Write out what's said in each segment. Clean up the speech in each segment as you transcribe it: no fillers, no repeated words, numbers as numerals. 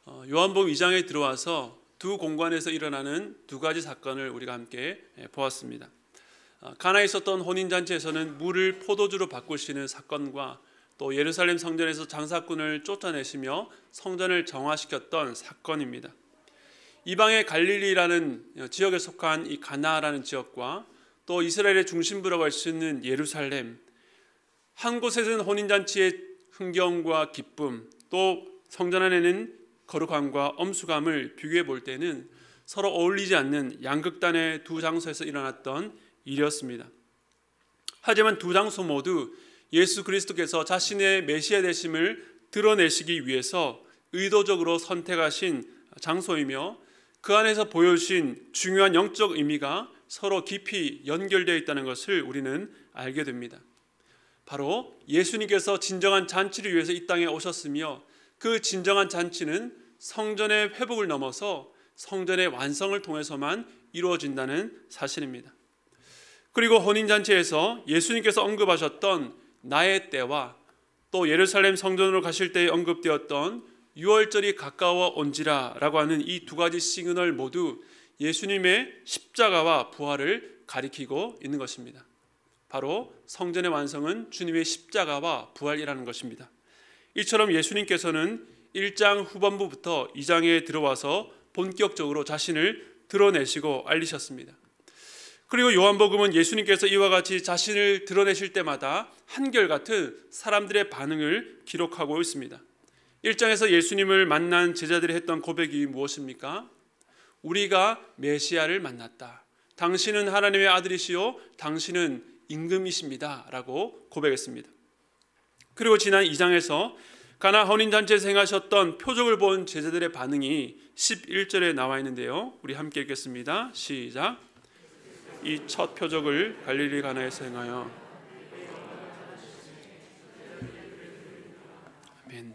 요한복음 2장에 들어와서 두 공간에서 일어나는 두 가지 사건을 우리가 함께 보았습니다. 가나에 있었던 혼인잔치에서는 물을 포도주로 바꾸시는 사건과 또 예루살렘 성전에서 장사꾼을 쫓아내시며 성전을 정화시켰던 사건입니다. 이방의 갈릴리라는 지역에 속한 이 가나라는 지역과 또 이스라엘의 중심부라고 할 수 있는 예루살렘, 한 곳에서는 혼인잔치의 흥겨움과 기쁨, 또 성전 안에는 거룩함과 엄숙함을 비교해 볼 때는 서로 어울리지 않는 양극단의 두 장소에서 일어났던 일이었습니다. 하지만 두 장소 모두 예수 그리스도께서 자신의 메시아 되심을 드러내시기 위해서 의도적으로 선택하신 장소이며 그 안에서 보여주신 중요한 영적 의미가 서로 깊이 연결되어 있다는 것을 우리는 알게 됩니다. 바로 예수님께서 진정한 잔치를 위해서 이 땅에 오셨으며 그 진정한 잔치는 성전의 회복을 넘어서 성전의 완성을 통해서만 이루어진다는 사실입니다. 그리고 혼인잔치에서 예수님께서 언급하셨던 나의 때와 또 예루살렘 성전으로 가실 때에 언급되었던 유월절이 가까워 온지라 라고 하는 이 두 가지 시그널 모두 예수님의 십자가와 부활을 가리키고 있는 것입니다. 바로 성전의 완성은 주님의 십자가와 부활이라는 것입니다. 이처럼 예수님께서는 1장 후반부부터 2장에 들어와서 본격적으로 자신을 드러내시고 알리셨습니다. 그리고 요한복음은 예수님께서 이와 같이 자신을 드러내실 때마다 한결같은 사람들의 반응을 기록하고 있습니다. 1장에서 예수님을 만난 제자들이 했던 고백이 무엇입니까? 우리가 메시아를 만났다. 당신은 하나님의 아들이시요 당신은 임금이십니다 라고 고백했습니다. 그리고 지난 2장에서 가나 혼인잔치에서 행하셨던 표적을 본 제자들의 반응이 11절에 나와 있는데요, 우리 함께 읽겠습니다. 시작. 이 첫 표적을 갈릴리 가나에서 행하여. 아멘.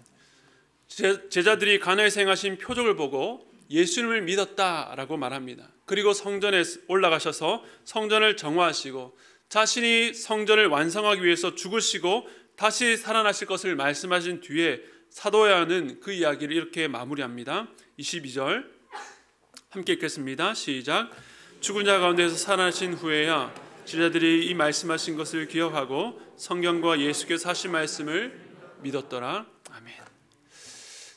제자들이 가나에서 행하신 표적을 보고 예수님을 믿었다라고 말합니다. 그리고 성전에 올라가셔서 성전을 정화하시고 자신이 성전을 완성하기 위해서 죽으시고 다시 살아나실 것을 말씀하신 뒤에 사도 요한은 그 이야기를 이렇게 마무리합니다. 22절 함께 읽겠습니다. 시작. 죽은 자 가운데서 살아나신 후에야 제자들이 이 말씀하신 것을 기억하고 성경과 예수께서 하신 말씀을 믿었더라. 아멘.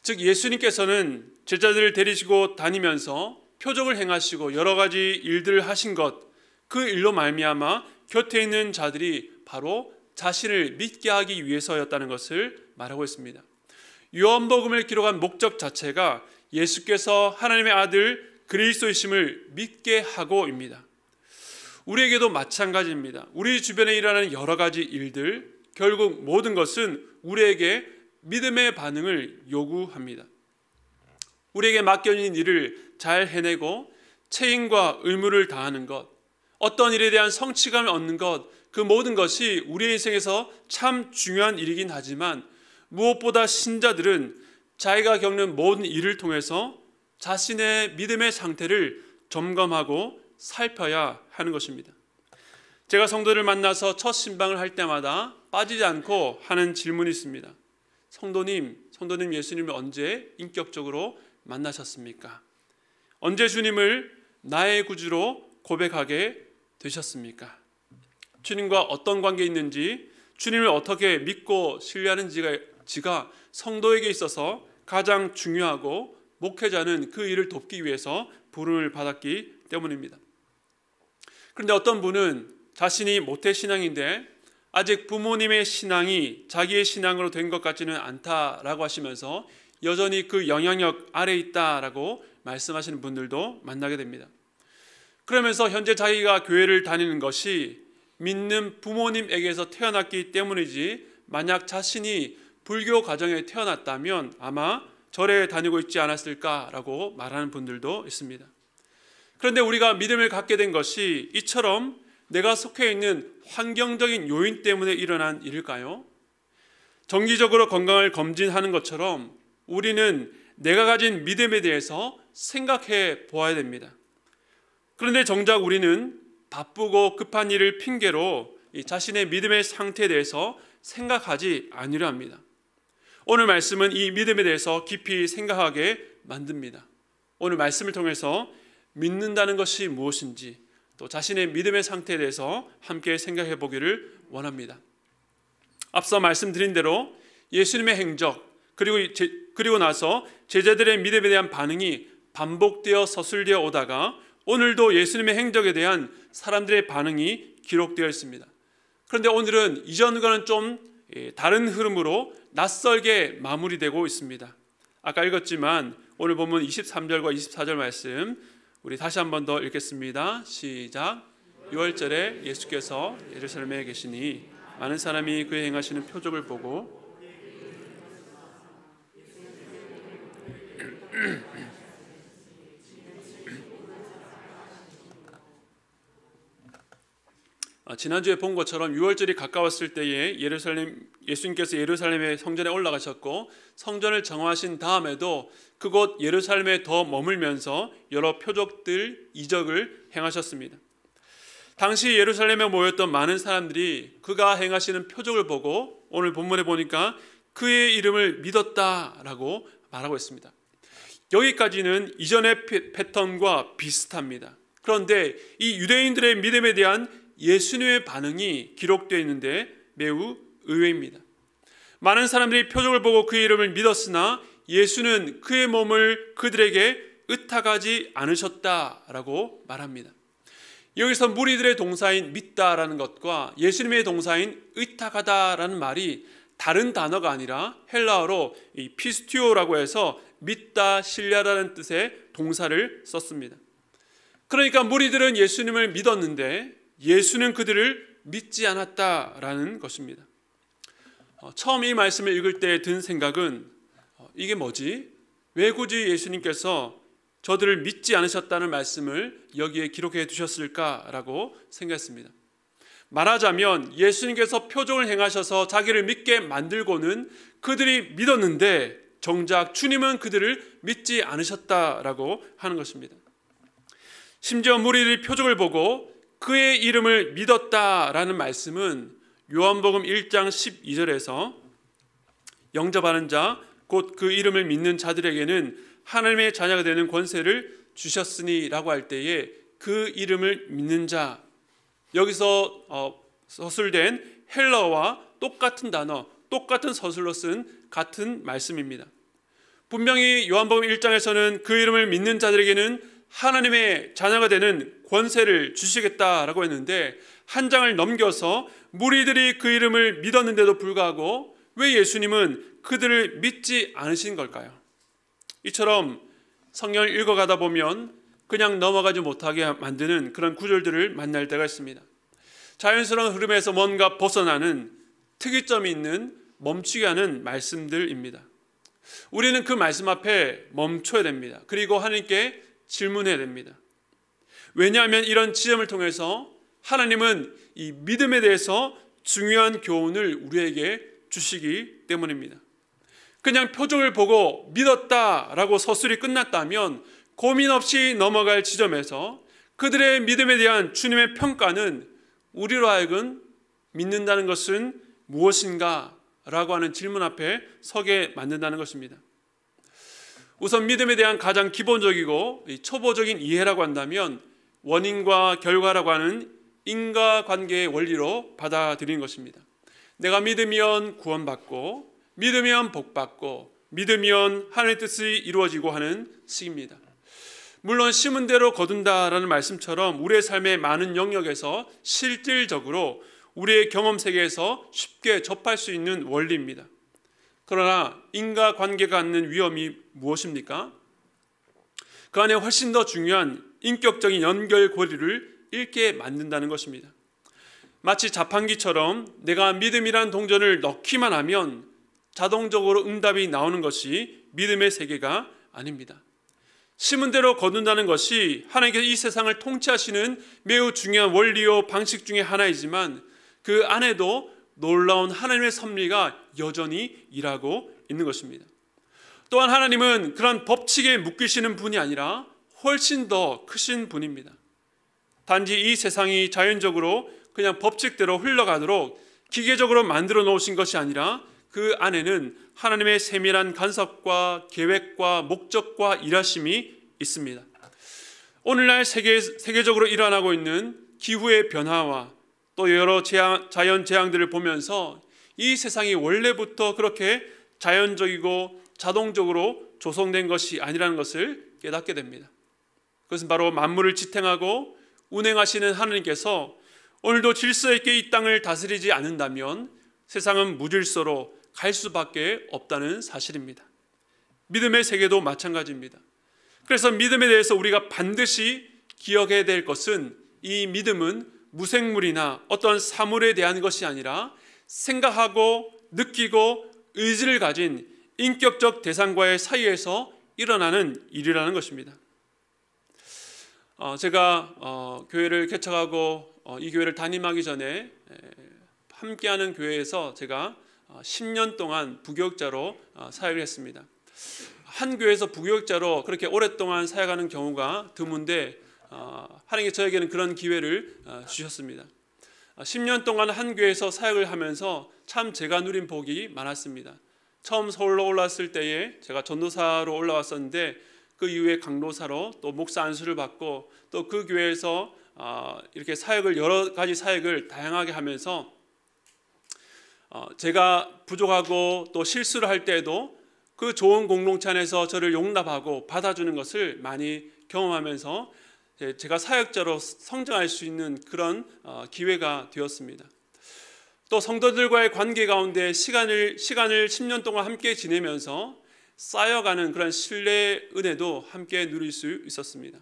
즉 예수님께서는 제자들을 데리시고 다니면서 표적을 행하시고 여러 가지 일들을 하신 것, 그 일로 말미암아 곁에 있는 자들이 바로 자신을 믿게 하기 위해서였다는 것을 말하고 있습니다. 요한복음을 기록한 목적 자체가 예수께서 하나님의 아들 그리스도이심을 믿게 하고입니다. 우리에게도 마찬가지입니다. 우리 주변에 일어나는 여러 가지 일들, 결국 모든 것은 우리에게 믿음의 반응을 요구합니다. 우리에게 맡겨진 일을 잘 해내고 책임과 의무를 다하는 것, 어떤 일에 대한 성취감을 얻는 것, 그 모든 것이 우리의 인생에서 참 중요한 일이긴 하지만 무엇보다 신자들은 자기가 겪는 모든 일을 통해서 자신의 믿음의 상태를 점검하고 살펴야 하는 것입니다. 제가 성도를 만나서 첫 신방을 할 때마다 빠지지 않고 하는 질문이 있습니다. 성도님 예수님을 언제 인격적으로 만나셨습니까? 언제 주님을 나의 구주로 고백하게 되셨습니까? 주님과 어떤 관계에 있는지, 주님을 어떻게 믿고 신뢰하는지가 성도에게 있어서 가장 중요하고 목회자는 그 일을 돕기 위해서 부름을 받았기 때문입니다. 그런데 어떤 분은 자신이 모태신앙인데 아직 부모님의 신앙이 자기의 신앙으로 된 것 같지는 않다라고 하시면서 여전히 그 영향력 아래에 있다라고 말씀하시는 분들도 만나게 됩니다. 그러면서 현재 자기가 교회를 다니는 것이 믿는 부모님에게서 태어났기 때문이지, 만약 자신이 불교 가정에 태어났다면 아마 절에 다니고 있지 않았을까라고 말하는 분들도 있습니다. 그런데 우리가 믿음을 갖게 된 것이 이처럼 내가 속해 있는 환경적인 요인 때문에 일어난 일일까요? 정기적으로 건강을 검진하는 것처럼 우리는 내가 가진 믿음에 대해서 생각해 보아야 됩니다. 그런데 정작 우리는 바쁘고 급한 일을 핑계로 자신의 믿음의 상태에 대해서 생각하지 않으려 합니다. 오늘 말씀은 이 믿음에 대해서 깊이 생각하게 만듭니다. 오늘 말씀을 통해서 믿는다는 것이 무엇인지, 또 자신의 믿음의 상태에 대해서 함께 생각해 보기를 원합니다. 앞서 말씀드린 대로 예수님의 행적, 그리고 나서 제자들의 믿음에 대한 반응이 반복되어 서술되어 오다가 오늘도 예수님의 행적에 대한 사람들의 반응이 기록되어 있습니다. 그런데 오늘은 이전과는 좀 다른 흐름으로 낯설게 마무리되고 있습니다. 아까 읽었지만 오늘 본문 23절과 24절 말씀 우리 다시 한 번 더 읽겠습니다. 시작. 6월절에 예수께서 예루살렘에 계시니 많은 사람이 그의 행하시는 표적을 보고 지난주에 본 것처럼 6월절이 가까웠을 때에 예수님께서 예루살렘의 성전에 올라가셨고 성전을 정화하신 다음에도 그곳 예루살렘에 더 머물면서 여러 표적들, 이적을 행하셨습니다. 당시 예루살렘에 모였던 많은 사람들이 그가 행하시는 표적을 보고 오늘 본문에 보니까 그의 이름을 믿었다라고 말하고 있습니다. 여기까지는 이전의 패턴과 비슷합니다. 그런데 이 유대인들의 믿음에 대한 예수님의 반응이 기록되어 있는데 매우 의외입니다. 많은 사람들이 표적을 보고 그의 이름을 믿었으나 예수는 그의 몸을 그들에게 의탁하지 않으셨다라고 말합니다. 여기서 무리들의 동사인 믿다라는 것과 예수님의 동사인 의탁하다라는 말이 다른 단어가 아니라 헬라어로 이 피스티오라고 해서 믿다, 신뢰라는 뜻의 동사를 썼습니다. 그러니까 무리들은 예수님을 믿었는데 예수는 그들을 믿지 않았다라는 것입니다. 처음 이 말씀을 읽을 때 든 생각은 이게 뭐지? 왜 굳이 예수님께서 저들을 믿지 않으셨다는 말씀을 여기에 기록해 두셨을까라고 생각했습니다. 말하자면 예수님께서 표적을 행하셔서 자기를 믿게 만들고는 그들이 믿었는데 정작 주님은 그들을 믿지 않으셨다라고 하는 것입니다. 심지어 무리들이 표적을 보고 그의 이름을 믿었다라는 말씀은 요한복음 1장 12절에서 영접하는 자, 곧 그 이름을 믿는 자들에게는 하나님의 자녀가 되는 권세를 주셨으니 라고 할 때에 그 이름을 믿는 자, 여기서 서술된 헬라어와 똑같은 단어, 똑같은 서술로 쓴 같은 말씀입니다. 분명히 요한복음 1장에서는 그 이름을 믿는 자들에게는 하나님의 자녀가 되는 권세를 주시겠다라고 했는데 한 장을 넘겨서 무리들이 그 이름을 믿었는데도 불구하고 왜 예수님은 그들을 믿지 않으신 걸까요? 이처럼 성경을 읽어가다 보면 그냥 넘어가지 못하게 만드는 그런 구절들을 만날 때가 있습니다. 자연스러운 흐름에서 뭔가 벗어나는 특이점이 있는 멈추게 하는 말씀들입니다. 우리는 그 말씀 앞에 멈춰야 됩니다. 그리고 하나님께 질문해야 됩니다. 왜냐하면 이런 지점을 통해서 하나님은 이 믿음에 대해서 중요한 교훈을 우리에게 주시기 때문입니다. 그냥 표적을 보고 믿었다라고 서술이 끝났다면 고민 없이 넘어갈 지점에서 그들의 믿음에 대한 주님의 평가는 우리로 하여금 믿는다는 것은 무엇인가 라고 하는 질문 앞에 서게 만든다는 것입니다. 우선 믿음에 대한 가장 기본적이고 초보적인 이해라고 한다면 원인과 결과라고 하는 인과관계의 원리로 받아들이는 것입니다. 내가 믿으면 구원받고 믿으면 복받고 믿으면 하나님의 뜻이 이루어지고 하는 식입니다. 물론 심은 대로 거둔다라는 말씀처럼 우리의 삶의 많은 영역에서 실질적으로 우리의 경험 세계에서 쉽게 접할 수 있는 원리입니다. 그러나 인과관계가 갖는 위험이 무엇입니까? 그 안에 훨씬 더 중요한 인격적인 연결고리를 잃게 만든다는 것입니다. 마치 자판기처럼 내가 믿음이란 동전을 넣기만 하면 자동적으로 응답이 나오는 것이 믿음의 세계가 아닙니다. 심은 대로 거둔다는 것이 하나님께서 이 세상을 통치하시는 매우 중요한 원리요 방식 중에 하나이지만 그 안에도 놀라운 하나님의 섭리가 여전히 일하고 있는 것입니다. 또한 하나님은 그런 법칙에 묶이시는 분이 아니라 훨씬 더 크신 분입니다. 단지 이 세상이 자연적으로 그냥 법칙대로 흘러가도록 기계적으로 만들어 놓으신 것이 아니라 그 안에는 하나님의 세밀한 간섭과 계획과 목적과 일하심이 있습니다. 오늘날 세계적으로 일어나고 있는 기후의 변화와 또 여러 자연 재앙들을 보면서 이 세상이 원래부터 그렇게 자연적이고 자동적으로 조성된 것이 아니라는 것을 깨닫게 됩니다. 그것은 바로 만물을 지탱하고 운행하시는 하나님께서 오늘도 질서 있게 이 땅을 다스리지 않는다면 세상은 무질서로 갈 수밖에 없다는 사실입니다. 믿음의 세계도 마찬가지입니다. 그래서 믿음에 대해서 우리가 반드시 기억해야 될 것은 이 믿음은 무생물이나 어떤 사물에 대한 것이 아니라 생각하고 느끼고 의지를 가진 인격적 대상과의 사이에서 일어나는 일이라는 것입니다. 제가 교회를 개척하고 이 교회를 담임하기 전에 함께하는 교회에서 제가 10년 동안 부교육자로 사역을 했습니다. 한 교회에서 부교육자로 그렇게 오랫동안 사역하는 경우가 드문데 하나님께 저에게는 그런 기회를 주셨습니다. 10년 동안 한 교회에서 사역을 하면서 참 제가 누린 복이 많았습니다. 처음 서울로 올라왔을 때에 제가 전도사로 올라왔었는데 그 이후에 강도사로 또 목사 안수를 받고 또 그 교회에서 이렇게 사역을 여러 가지 사역을 다양하게 하면서 제가 부족하고 또 실수를 할 때에도 그 좋은 공동체 안에서 저를 용납하고 받아주는 것을 많이 경험하면서 제가 사역자로 성장할 수 있는 그런 기회가 되었습니다. 또 성도들과의 관계 가운데 시간을 10년 동안 함께 지내면서 쌓여가는 그런 신뢰의 은혜도 함께 누릴 수 있었습니다.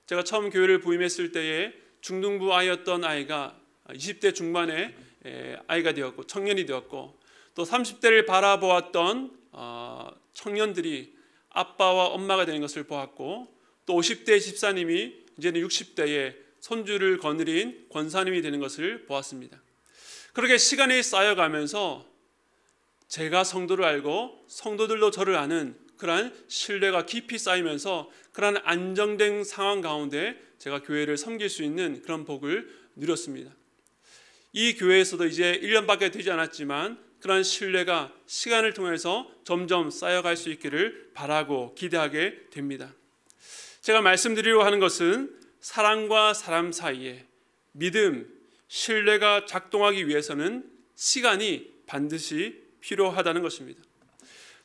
제가 처음 교회를 부임했을 때에 중등부 아이였던 아이가 20대 중반에 아이가 되었고 청년이 되었고 또 30대를 바라보았던 청년들이 아빠와 엄마가 되는 것을 보았고 또 50대 집사님이 이제는 60대에 손주를 거느린 권사님이 되는 것을 보았습니다. 그렇게 시간이 쌓여가면서 제가 성도를 알고 성도들도 저를 아는 그러한 신뢰가 깊이 쌓이면서 그러한 안정된 상황 가운데 제가 교회를 섬길 수 있는 그런 복을 누렸습니다. 이 교회에서도 이제 1년밖에 되지 않았지만 그러한 신뢰가 시간을 통해서 점점 쌓여갈 수 있기를 바라고 기대하게 됩니다. 제가 말씀드리려고 하는 것은 사람과 사람 사이에 믿음, 신뢰가 작동하기 위해서는 시간이 반드시 필요하다는 것입니다.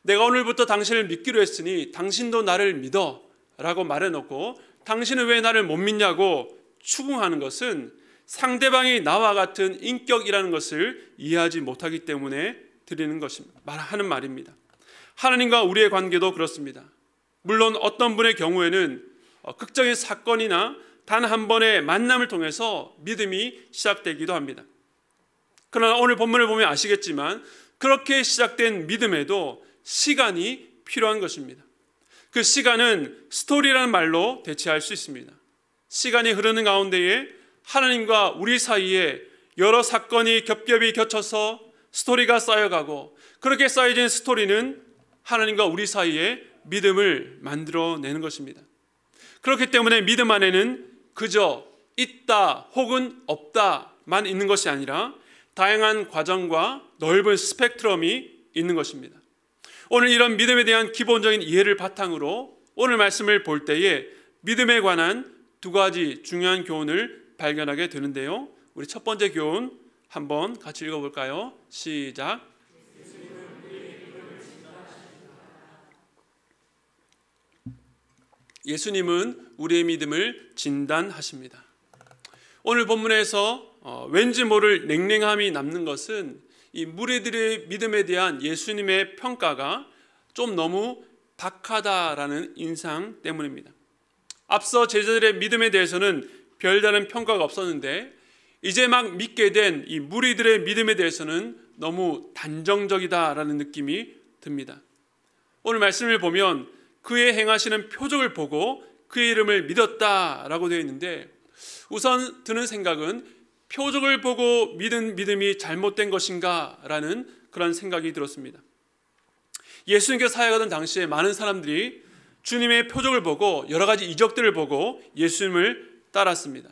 내가 오늘부터 당신을 믿기로 했으니 당신도 나를 믿어 라고 말해놓고 당신은 왜 나를 못 믿냐고 추궁하는 것은 상대방이 나와 같은 인격이라는 것을 이해하지 못하기 때문에 드리는 것입니다. 하는 말입니다. 하나님과 우리의 관계도 그렇습니다. 물론 어떤 분의 경우에는 극적인 사건이나 단 한 번의 만남을 통해서 믿음이 시작되기도 합니다. 그러나 오늘 본문을 보면 아시겠지만 그렇게 시작된 믿음에도 시간이 필요한 것입니다. 그 시간은 스토리라는 말로 대체할 수 있습니다. 시간이 흐르는 가운데에 하나님과 우리 사이에 여러 사건이 겹겹이 겹쳐서 스토리가 쌓여가고 그렇게 쌓여진 스토리는 하나님과 우리 사이에 믿음을 만들어내는 것입니다. 그렇기 때문에 믿음 안에는 그저 있다 혹은 없다만 있는 것이 아니라 다양한 과정과 넓은 스펙트럼이 있는 것입니다. 오늘 이런 믿음에 대한 기본적인 이해를 바탕으로 오늘 말씀을 볼 때에 믿음에 관한 두 가지 중요한 교훈을 발견하게 되는데요. 우리 첫 번째 교훈 한번 같이 읽어볼까요? 시작. 예수님은 우리의 믿음을 진단하십니다. 오늘 본문에서 왠지 모를 냉랭함이 남는 것은 이 무리들의 믿음에 대한 예수님의 평가가 좀 너무 박하다라는 인상 때문입니다. 앞서 제자들의 믿음에 대해서는 별다른 평가가 없었는데 이제 막 믿게 된 이 무리들의 믿음에 대해서는 너무 단정적이다라는 느낌이 듭니다. 오늘 말씀을 보면 그의 행하시는 표적을 보고 그의 이름을 믿었다라고 되어 있는데 우선 드는 생각은 표적을 보고 믿은 믿음이 잘못된 것인가 라는 그런 생각이 들었습니다. 예수님께서 사역하던 당시에 많은 사람들이 주님의 표적을 보고 여러 가지 이적들을 보고 예수님을 따랐습니다.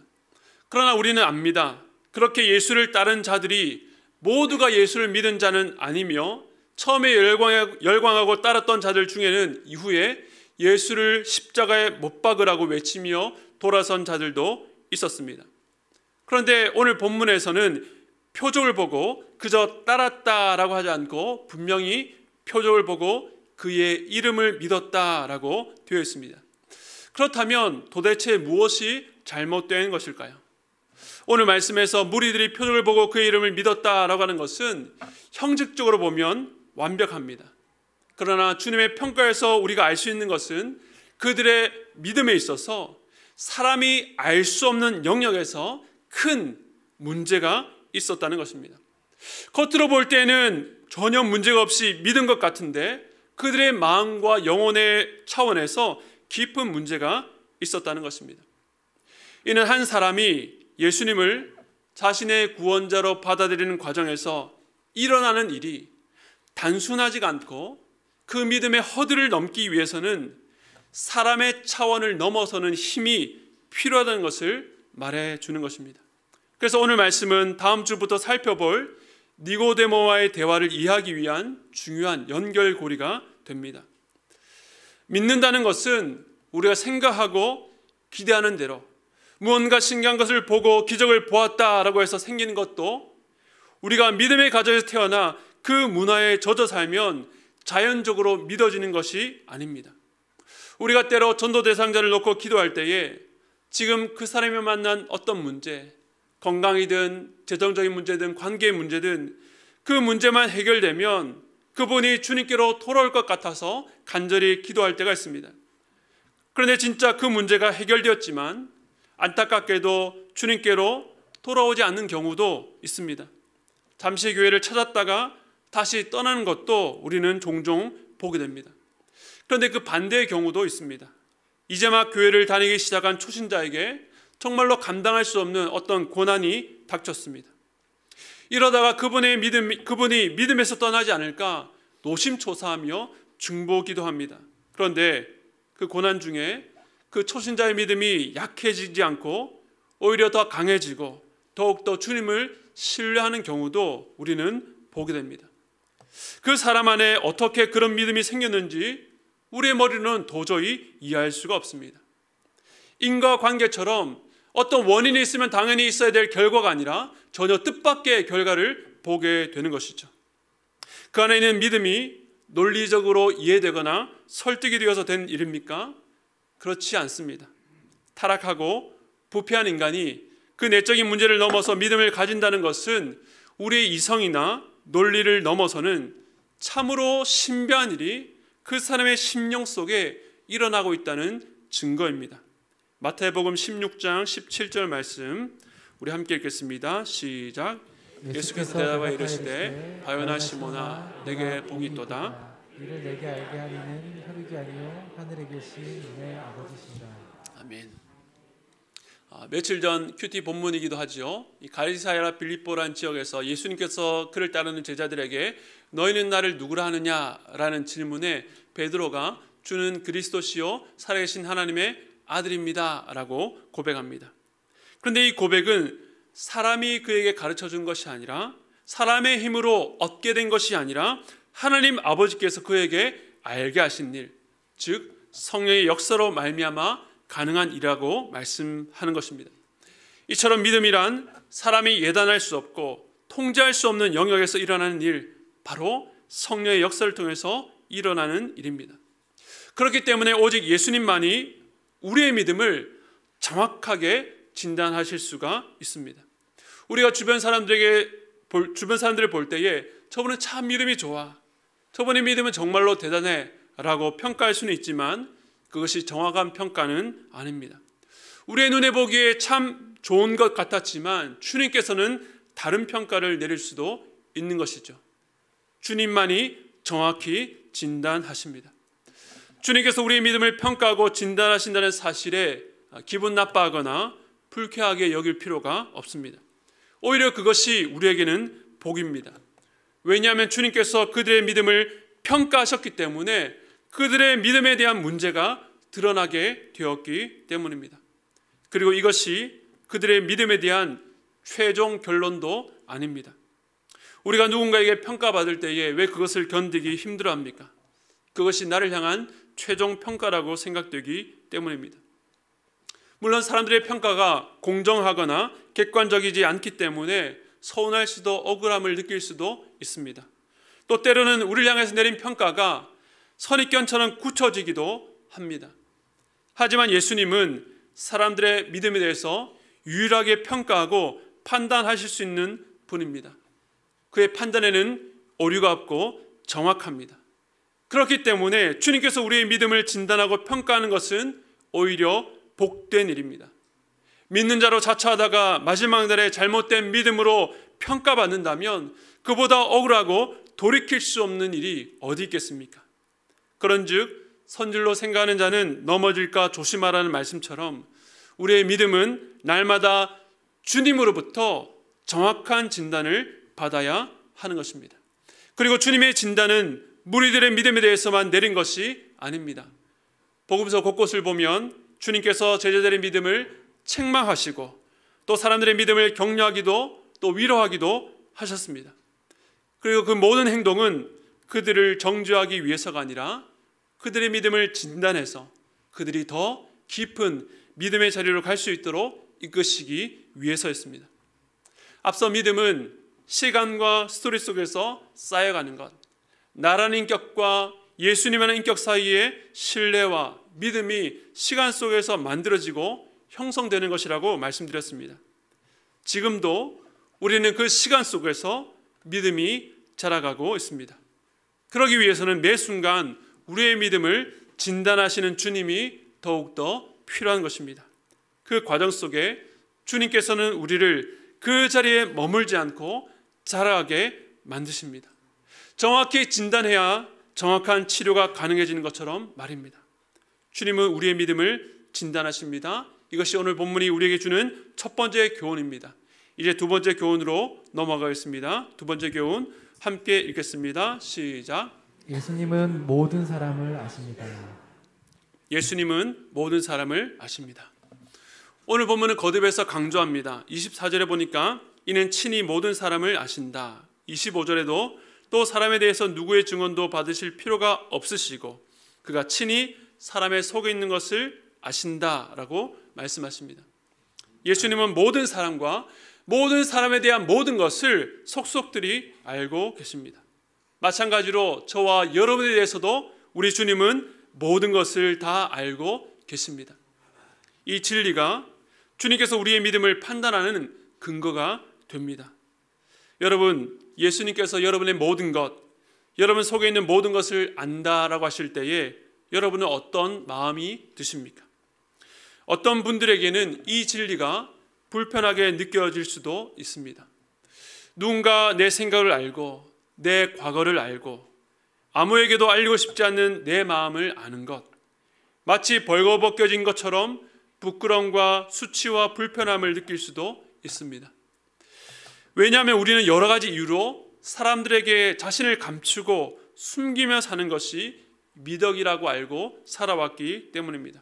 그러나 우리는 압니다. 그렇게 예수를 따른 자들이 모두가 예수를 믿은 자는 아니며 처음에 열광하고 따랐던 자들 중에는 이후에 예수를 십자가에 못 박으라고 외치며 돌아선 자들도 있었습니다. 그런데 오늘 본문에서는 표적을 보고 그저 따랐다라고 하지 않고 분명히 표적을 보고 그의 이름을 믿었다라고 되어 있습니다. 그렇다면 도대체 무엇이 잘못된 것일까요? 오늘 말씀에서 무리들이 표적을 보고 그의 이름을 믿었다라고 하는 것은 형식적으로 보면 완벽합니다. 그러나 주님의 평가에서 우리가 알 수 있는 것은 그들의 믿음에 있어서 사람이 알 수 없는 영역에서 큰 문제가 있었다는 것입니다. 겉으로 볼 때는 전혀 문제가 없이 믿은 것 같은데 그들의 마음과 영혼의 차원에서 깊은 문제가 있었다는 것입니다. 이는 한 사람이 예수님을 자신의 구원자로 받아들이는 과정에서 일어나는 일이 단순하지가 않고 그 믿음의 허들을 넘기 위해서는 사람의 차원을 넘어서는 힘이 필요하다는 것을 말해주는 것입니다. 그래서 오늘 말씀은 다음 주부터 살펴볼 니고데모와의 대화를 이해하기 위한 중요한 연결고리가 됩니다. 믿는다는 것은 우리가 생각하고 기대하는 대로 무언가 신기한 것을 보고 기적을 보았다라고 해서 생기는 것도 우리가 믿음의 가정에서 태어나 그 문화에 젖어 살면 자연적으로 믿어지는 것이 아닙니다. 우리가 때로 전도 대상자를 놓고 기도할 때에 지금 그 사람이 만난 어떤 문제, 건강이든 재정적인 문제든 관계의 문제든 그 문제만 해결되면 그분이 주님께로 돌아올 것 같아서 간절히 기도할 때가 있습니다. 그런데 진짜 그 문제가 해결되었지만 안타깝게도 주님께로 돌아오지 않는 경우도 있습니다. 잠시 교회를 찾았다가 다시 떠나는 것도 우리는 종종 보게 됩니다. 그런데 그 반대의 경우도 있습니다. 이제 막 교회를 다니기 시작한 초신자에게 정말로 감당할 수 없는 어떤 고난이 닥쳤습니다. 이러다가 그분이 믿음에서 떠나지 않을까 노심초사하며 중보기도 합니다. 그런데 그 고난 중에 그 초신자의 믿음이 약해지지 않고 오히려 더 강해지고 더욱더 주님을 신뢰하는 경우도 우리는 보게 됩니다. 그 사람 안에 어떻게 그런 믿음이 생겼는지 우리의 머리는 도저히 이해할 수가 없습니다. 인과관계처럼 어떤 원인이 있으면 당연히 있어야 될 결과가 아니라 전혀 뜻밖의 결과를 보게 되는 것이죠. 그 안에 있는 믿음이 논리적으로 이해되거나 설득이 되어서 된 일입니까? 그렇지 않습니다. 타락하고 부패한 인간이 그 내적인 문제를 넘어서 믿음을 가진다는 것은 우리의 이성이나 논리를 넘어서는 참으로 신비한 일이 그 사람의 심령 속에 일어나고 있다는 증거입니다. 마태복음 16장 17절 말씀 우리 함께 읽겠습니다. 시작. 예수께서 대답하여 이르시되 바요나 시몬아 내게 복이 있도다. 이를 내게 알게 하리는 혈육이 아니요 하늘에 계신 내 아버지시라. 아멘. 며칠 전 큐티 본문이기도 하죠. 이 갈리사야라 빌립보라는 지역에서 예수님께서 그를 따르는 제자들에게 너희는 나를 누구라 하느냐라는 질문에 베드로가 주는 그리스도시요 살아계신 하나님의 아들입니다 라고 고백합니다. 그런데 이 고백은 사람이 그에게 가르쳐준 것이 아니라 사람의 힘으로 얻게 된 것이 아니라 하나님 아버지께서 그에게 알게 하신 일, 즉 성령의 역사로 말미암아 가능한 일이라고 말씀하는 것입니다. 이처럼 믿음이란 사람이 예단할 수 없고 통제할 수 없는 영역에서 일어나는 일, 바로 성령의 역사를 통해서 일어나는 일입니다. 그렇기 때문에 오직 예수님만이 우리의 믿음을 정확하게 진단하실 수가 있습니다. 우리가 주변 사람들을 볼 때에 저분은 참 믿음이 좋아, 저분의 믿음은 정말로 대단해 라고 평가할 수는 있지만 그것이 정확한 평가는 아닙니다. 우리의 눈에 보기에 참 좋은 것 같았지만 주님께서는 다른 평가를 내릴 수도 있는 것이죠. 주님만이 정확히 진단하십니다. 주님께서 우리의 믿음을 평가하고 진단하신다는 사실에 기분 나빠하거나 불쾌하게 여길 필요가 없습니다. 오히려 그것이 우리에게는 복입니다. 왜냐하면 주님께서 그들의 믿음을 평가하셨기 때문에 그들의 믿음에 대한 문제가 드러나게 되었기 때문입니다. 그리고 이것이 그들의 믿음에 대한 최종 결론도 아닙니다. 우리가 누군가에게 평가받을 때에 왜 그것을 견디기 힘들어합니까? 그것이 나를 향한 최종 평가라고 생각되기 때문입니다. 물론 사람들의 평가가 공정하거나 객관적이지 않기 때문에 서운할 수도 억울함을 느낄 수도 있습니다. 또 때로는 우리를 향해서 내린 평가가 선입견처럼 굳혀지기도 합니다. 하지만 예수님은 사람들의 믿음에 대해서 유일하게 평가하고 판단하실 수 있는 분입니다. 그의 판단에는 오류가 없고 정확합니다. 그렇기 때문에 주님께서 우리의 믿음을 진단하고 평가하는 것은 오히려 복된 일입니다. 믿는 자로 자처하다가 마지막 날에 잘못된 믿음으로 평가받는다면 그보다 억울하고 돌이킬 수 없는 일이 어디 있겠습니까? 그런즉 선질로 생각하는 자는 넘어질까 조심하라는 말씀처럼 우리의 믿음은 날마다 주님으로부터 정확한 진단을 받아야 하는 것입니다. 그리고 주님의 진단은 무리들의 믿음에 대해서만 내린 것이 아닙니다. 복음서 곳곳을 보면 주님께서 제자들의 믿음을 책망하시고 또 사람들의 믿음을 격려하기도 또 위로하기도 하셨습니다. 그리고 그 모든 행동은 그들을 정죄하기 위해서가 아니라 그들의 믿음을 진단해서 그들이 더 깊은 믿음의 자리로 갈 수 있도록 이끄시기 위해서였습니다. 앞서 믿음은 시간과 스토리 속에서 쌓여가는 것, 나라는 인격과 예수님이라는 인격 사이의 신뢰와 믿음이 시간 속에서 만들어지고 형성되는 것이라고 말씀드렸습니다. 지금도 우리는 그 시간 속에서 믿음이 자라가고 있습니다. 그러기 위해서는 매 순간 우리의 믿음을 진단하시는 주님이 더욱더 필요한 것입니다. 그 과정 속에 주님께서는 우리를 그 자리에 머물지 않고 자라게 만드십니다. 정확히 진단해야 정확한 치료가 가능해지는 것처럼 말입니다. 주님은 우리의 믿음을 진단하십니다. 이것이 오늘 본문이 우리에게 주는 첫 번째 교훈입니다. 이제 두 번째 교훈으로 넘어가겠습니다. 두 번째 교훈 함께 읽겠습니다. 시작. 예수님은 모든 사람을 아십니다. 예수님은 모든 사람을 아십니다. 오늘 본문은 거듭해서 강조합니다. 24절에 보니까 이는 친히 모든 사람을 아신다. 25절에도 또 사람에 대해서 누구의 증언도 받으실 필요가 없으시고 그가 친히 사람의 속에 있는 것을 아신다라고 말씀하십니다. 예수님은 모든 사람과 모든 사람에 대한 모든 것을 속속들이 알고 계십니다. 마찬가지로 저와 여러분에 대해서도 우리 주님은 모든 것을 다 알고 계십니다. 이 진리가 주님께서 우리의 믿음을 판단하는 근거가 됩니다. 여러분, 예수님께서 여러분의 모든 것, 여러분 속에 있는 모든 것을 안다라고 하실 때에 여러분은 어떤 마음이 드십니까? 어떤 분들에게는 이 진리가 불편하게 느껴질 수도 있습니다. 누군가 내 생각을 알고 내 과거를 알고 아무에게도 알리고 싶지 않는 내 마음을 아는 것, 마치 벌거벗겨진 것처럼 부끄러움과 수치와 불편함을 느낄 수도 있습니다. 왜냐하면 우리는 여러 가지 이유로 사람들에게 자신을 감추고 숨기며 사는 것이 미덕이라고 알고 살아왔기 때문입니다.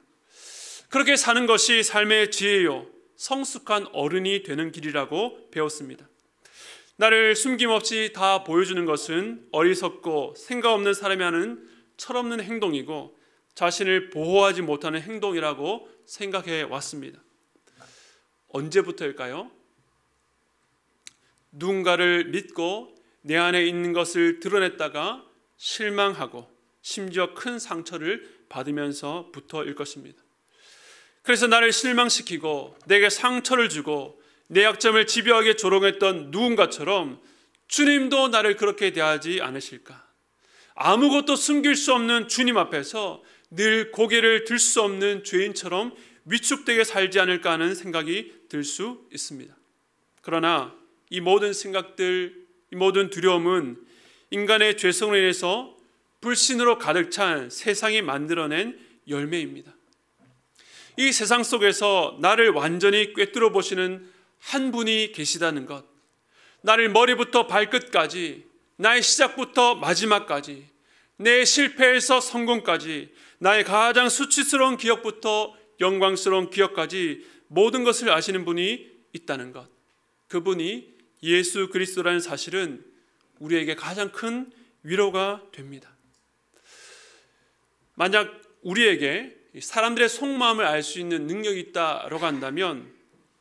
그렇게 사는 것이 삶의 지혜요, 성숙한 어른이 되는 길이라고 배웠습니다. 나를 숨김없이 다 보여주는 것은 어리석고 생각 없는 사람이 하는 철없는 행동이고 자신을 보호하지 못하는 행동이라고 생각해 왔습니다. 언제부터일까요? 누군가를 믿고 내 안에 있는 것을 드러냈다가 실망하고 심지어 큰 상처를 받으면서부터일 것입니다. 그래서 나를 실망시키고 내게 상처를 주고 내 약점을 집요하게 조롱했던 누군가처럼 주님도 나를 그렇게 대하지 않으실까? 아무것도 숨길 수 없는 주님 앞에서 늘 고개를 들 수 없는 죄인처럼 위축되게 살지 않을까 하는 생각이 들 수 있습니다. 그러나 이 모든 생각들, 이 모든 두려움은 인간의 죄성으로 인해서 불신으로 가득 찬 세상이 만들어낸 열매입니다. 이 세상 속에서 나를 완전히 꿰뚫어 보시는 한 분이 계시다는 것, 나를 머리부터 발끝까지, 나의 시작부터 마지막까지, 내 실패에서 성공까지, 나의 가장 수치스러운 기억부터 영광스러운 기억까지 모든 것을 아시는 분이 있다는 것, 그분이 예수 그리스도라는 사실은 우리에게 가장 큰 위로가 됩니다. 만약 우리에게 사람들의 속마음을 알 수 있는 능력이 있다라고 한다면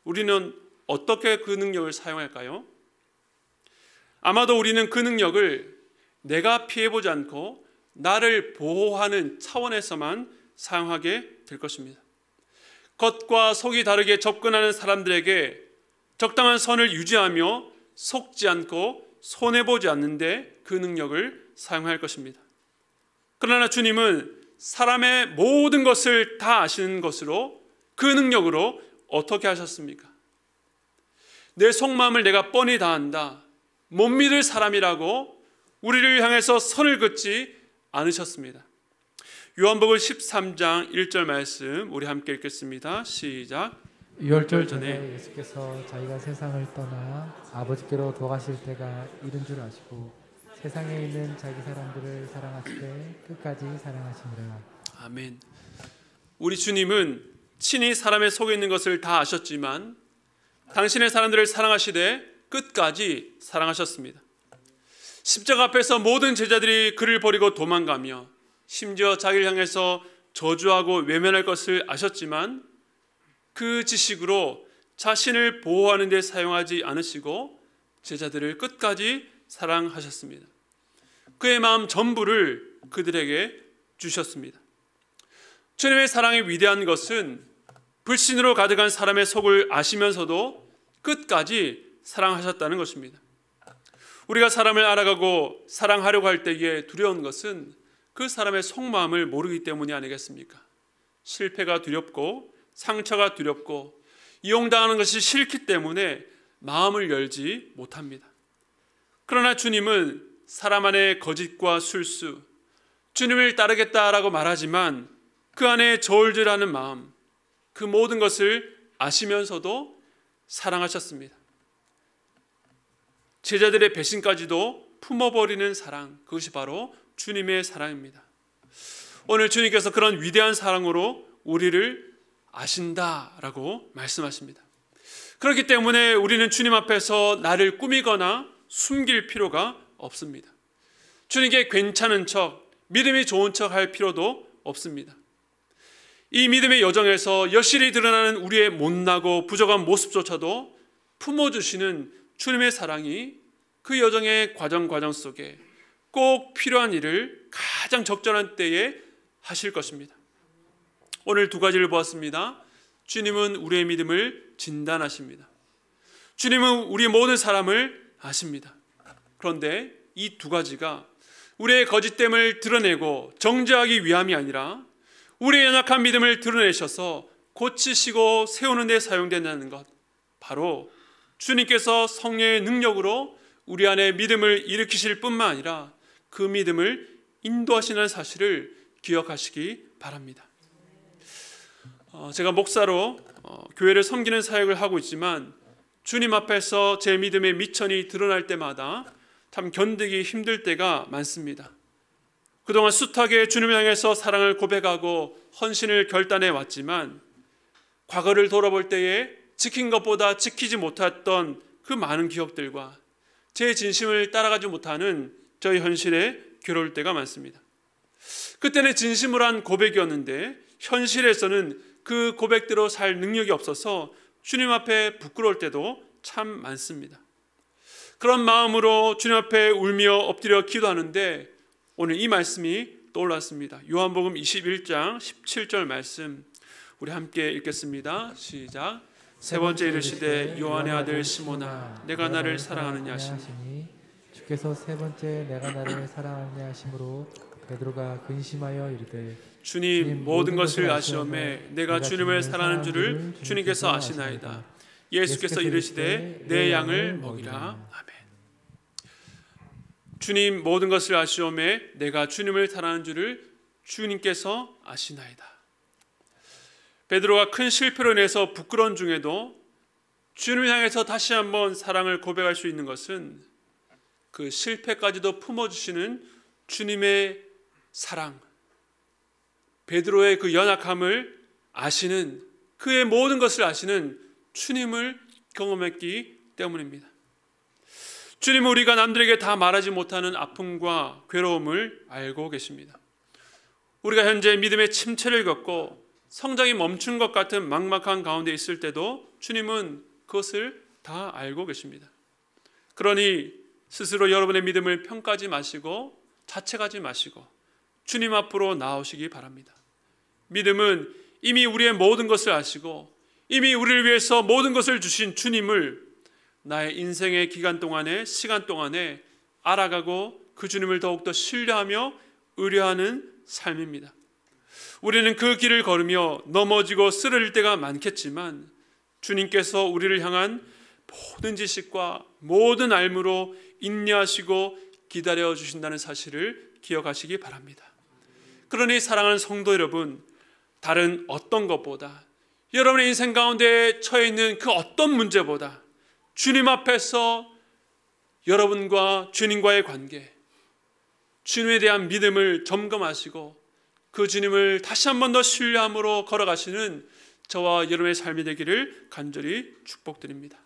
우리는 어떻게 그 능력을 사용할까요? 아마도 우리는 그 능력을 내가 피해보지 않고 나를 보호하는 차원에서만 사용하게 될 것입니다. 겉과 속이 다르게 접근하는 사람들에게 적당한 선을 유지하며 속지 않고 손해보지 않는데 그 능력을 사용할 것입니다. 그러나 주님은 사람의 모든 것을 다 아시는 것으로 그 능력으로 어떻게 하셨습니까? 내 속마음을 내가 뻔히 다 안다, 못 믿을 사람이라고 우리를 향해서 선을 긋지 않으셨습니다. 요한복음 13장 1절 말씀 우리 함께 읽겠습니다. 시작. 유월절 전에 예수께서 자기가 세상을 떠나 아버지께로 돌아가실 때가 이른 줄 아시고 세상에 있는 자기 사람들을 사랑하시되 끝까지 사랑하시니라. 아멘. 우리 주님은 친히 사람의 속에 있는 것을 다 아셨지만 당신의 사람들을 사랑하시되 끝까지 사랑하셨습니다. 십자가 앞에서 모든 제자들이 그를 버리고 도망가며 심지어 자기를 향해서 저주하고 외면할 것을 아셨지만 그 지식으로 자신을 보호하는 데 사용하지 않으시고 제자들을 끝까지 사랑하셨습니다. 그의 마음 전부를 그들에게 주셨습니다. 주님의 사랑이 위대한 것은 불신으로 가득한 사람의 속을 아시면서도 끝까지 사랑하셨다는 것입니다. 우리가 사람을 알아가고 사랑하려고 할 때에 두려운 것은 그 사람의 속마음을 모르기 때문이 아니겠습니까? 실패가 두렵고 상처가 두렵고 이용당하는 것이 싫기 때문에 마음을 열지 못합니다. 그러나 주님은 사람 안에 거짓과 술수, 주님을 따르겠다라고 말하지만 그 안에 저울질하는 마음, 그 모든 것을 아시면서도 사랑하셨습니다. 제자들의 배신까지도 품어버리는 사랑, 그것이 바로 주님의 사랑입니다. 오늘 주님께서 그런 위대한 사랑으로 우리를 아신다라고 말씀하십니다. 그렇기 때문에 우리는 주님 앞에서 나를 꾸미거나 숨길 필요가 없습니다. 주님께 괜찮은 척, 믿음이 좋은 척 할 필요도 없습니다. 이 믿음의 여정에서 여실히 드러나는 우리의 못나고 부족한 모습조차도 품어주시는 주님의 사랑이 그 여정의 과정 속에 꼭 필요한 일을 가장 적절한 때에 하실 것입니다. 오늘 두 가지를 보았습니다. 주님은 우리의 믿음을 진단하십니다. 주님은 우리 모든 사람을 아십니다. 그런데 이 두 가지가 우리의 거짓됨을 드러내고 정죄하기 위함이 아니라 우리의 연약한 믿음을 드러내셔서 고치시고 세우는 데 사용된다는 것, 바로 주님께서 성령의 능력으로 우리 안에 믿음을 일으키실 뿐만 아니라 그 믿음을 인도하시는 사실을 기억하시기 바랍니다. 제가 목사로 교회를 섬기는 사역을 하고 있지만 주님 앞에서 제 믿음의 미천이 드러날 때마다 참 견디기 힘들 때가 많습니다. 그동안 숱하게 주님을 향해서 사랑을 고백하고 헌신을 결단해 왔지만 과거를 돌아볼 때에 지킨 것보다 지키지 못했던 그 많은 기억들과 제 진심을 따라가지 못하는 저희 현실에 괴로울 때가 많습니다. 그때는 진심으로 한 고백이었는데 현실에서는 그 고백대로 살 능력이 없어서 주님 앞에 부끄러울 때도 참 많습니다. 그런 마음으로 주님 앞에 울며 엎드려 기도하는데 오늘 이 말씀이 떠올랐습니다. 요한복음 21장 17절 말씀 우리 함께 읽겠습니다. 시작. 세 번째 이르시되 요한의 아들 시몬아 내가 나를 사랑하느냐 하시니 주께서 세 번째 내가 나를 사랑하느냐 하심으로 베드로가 근심하여 이르되 주님 모든 것을 아시오매 내가 주님을 사랑하는 줄을 주님께서 아시나이다. 예수께서 이르시되 내 양을 먹이라. 아멘. 주님 모든 것을 아시오매 내가 주님을 사랑하는 줄을 주님께서 아시나이다. 베드로가 큰 실패로 인해서 부끄러운 중에도 주님을 향해서 다시 한번 사랑을 고백할 수 있는 것은 그 실패까지도 품어주시는 주님의 사랑, 베드로의 그 연약함을 아시는, 그의 모든 것을 아시는 주님을 경험했기 때문입니다. 주님은 우리가 남들에게 다 말하지 못하는 아픔과 괴로움을 알고 계십니다. 우리가 현재 믿음의 침체를 겪고 성장이 멈춘 것 같은 막막한 가운데 있을 때도 주님은 그것을 다 알고 계십니다. 그러니 스스로 여러분의 믿음을 평가하지 마시고 자책하지 마시고 주님 앞으로 나오시기 바랍니다. 믿음은 이미 우리의 모든 것을 아시고 이미 우리를 위해서 모든 것을 주신 주님을 나의 인생의 기간 동안에 시간 동안에 알아가고 그 주님을 더욱더 신뢰하며 의뢰하는 삶입니다. 우리는 그 길을 걸으며 넘어지고 쓰러질 때가 많겠지만 주님께서 우리를 향한 모든 지식과 모든 알므로 인내하시고 기다려 주신다는 사실을 기억하시기 바랍니다. 그러니 사랑하는 성도 여러분, 다른 어떤 것보다 여러분의 인생 가운데 처해 있는 그 어떤 문제보다 주님 앞에서 여러분과 주님과의 관계, 주님에 대한 믿음을 점검하시고 그 주님을 다시 한 번 더 신뢰함으로 걸어가시는 저와 여러분의 삶이 되기를 간절히 축복드립니다.